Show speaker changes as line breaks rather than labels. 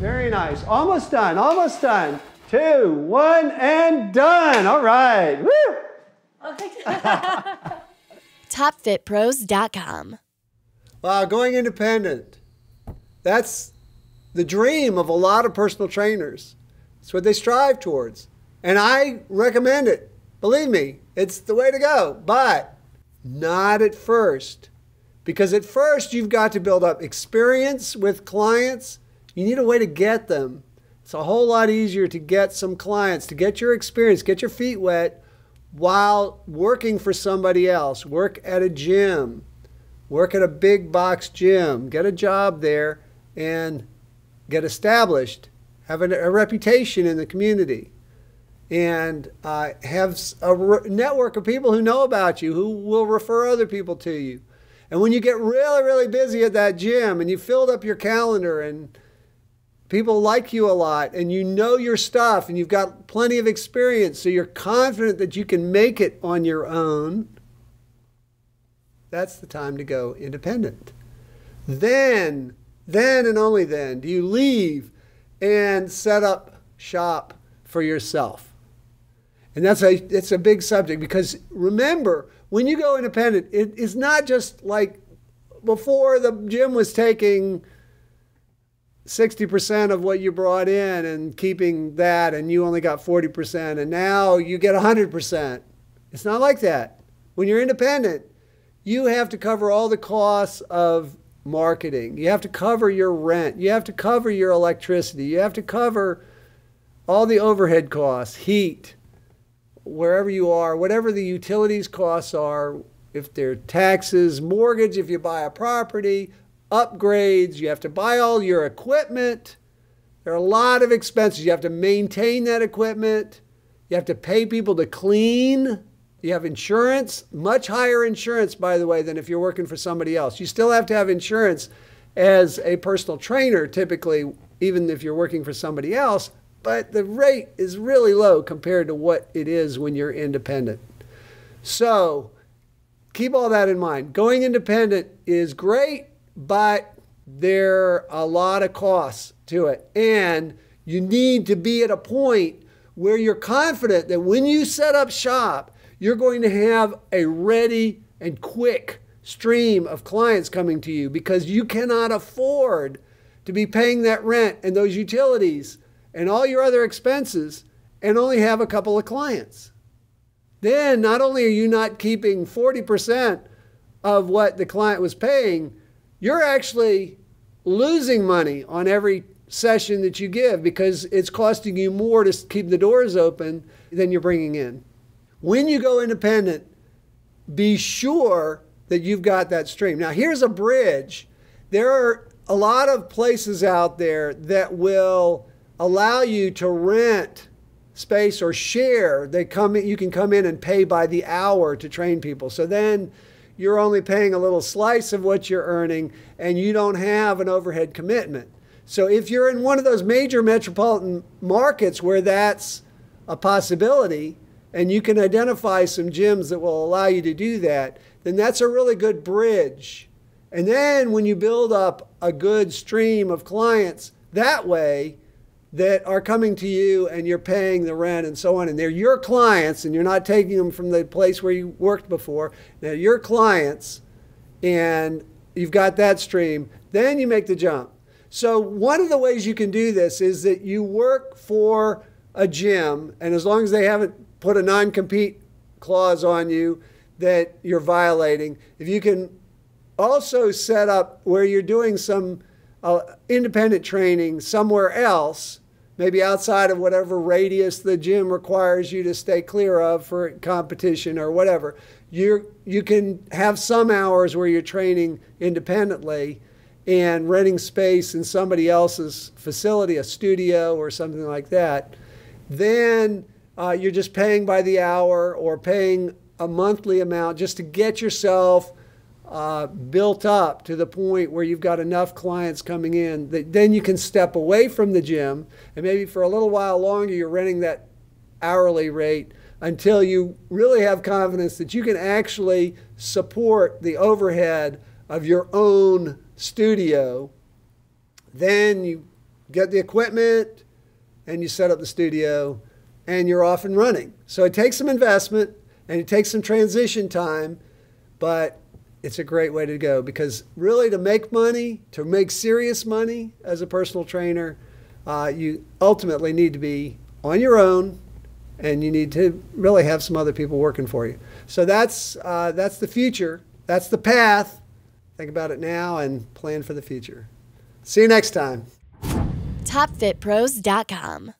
Very nice. Almost done. Almost done. 2, 1, and done. All right. Woo!
TopFitPros.com.
Wow, going independent. That's the dream of a lot of personal trainers. It's what they strive towards. And I recommend it. Believe me, it's the way to go. But not at first. Because at first, you've got to build up experience with clients. You need a way to get them. It's a whole lot easier to get some clients, to get your experience, get your feet wet while working for somebody else. Work at a gym. Work at a big box gym. Get a job there and get established. Have a reputation in the community. And have a network of people who know about you, who will refer other people to you. And when you get really, really busy at that gym and you filled up your calendar and people like you a lot and you know your stuff and you've got plenty of experience, so you're confident that you can make it on your own, that's the time to go independent. Then and only then do you leave and set up shop for yourself. And it's a big subject, because remember, when you go independent, it is not just like before the gym was taking 60% of what you brought in and keeping that, and you only got 40%, and now you get 100%. It's not like that. When you're independent, you have to cover all the costs of marketing. You have to cover your rent. You have to cover your electricity. You have to cover all the overhead costs, heat, wherever you are, whatever the utilities costs are, if they're taxes, mortgage, if you buy a property, upgrades, you have to buy all your equipment. There are a lot of expenses. You have to maintain that equipment. You have to pay people to clean. You have insurance, much higher insurance, by the way, than if you're working for somebody else. You still have to have insurance as a personal trainer, typically, even if you're working for somebody else. But the rate is really low compared to what it is when you're independent. So keep all that in mind. Going independent is great, but there are a lot of costs to it. And you need to be at a point where you're confident that when you set up shop, you're going to have a ready and quick stream of clients coming to you, because you cannot afford to be paying that rent and those utilities and all your other expenses and only have a couple of clients. Then not only are you not keeping 40% of what the client was paying, you're actually losing money on every session that you give, because it's costing you more to keep the doors open than you're bringing in. When you go independent, be sure that you've got that stream. Now, here's a bridge. There are a lot of places out there that will allow you to rent space or share. You can come in and pay by the hour to train people. So then you're only paying a little slice of what you're earning, and you don't have an overhead commitment. So if you're in one of those major metropolitan markets where that's a possibility, and you can identify some gyms that will allow you to do that, then that's a really good bridge. And then when you build up a good stream of clients that way that are coming to you and you're paying the rent and so on, and they're your clients and you're not taking them from the place where you worked before, they're your clients, and you've got that stream, then you make the jump. So one of the ways you can do this is that you work for a gym, and as long as they haven't put a non-compete clause on you that you're violating, if you can also set up where you're doing some independent training somewhere else, maybe outside of whatever radius the gym requires you to stay clear of for competition or whatever, you can have some hours where you're training independently and renting space in somebody else's facility, a studio or something like that. Then you're just paying by the hour or paying a monthly amount just to get yourself built up to the point where you've got enough clients coming in that then you can step away from the gym, and maybe for a little while longer you're renting that hourly rate until you really have confidence that you can actually support the overhead of your own studio. Then you get the equipment, and you set up the studio, and you're off and running. So it takes some investment, and it takes some transition time, but it's a great way to go, because really to make money, to make serious money as a personal trainer, you ultimately need to be on your own, and you need to really have some other people working for you. So that's the future. That's the path. Think about it now and plan for the future. See you next time.
TopFitPros.com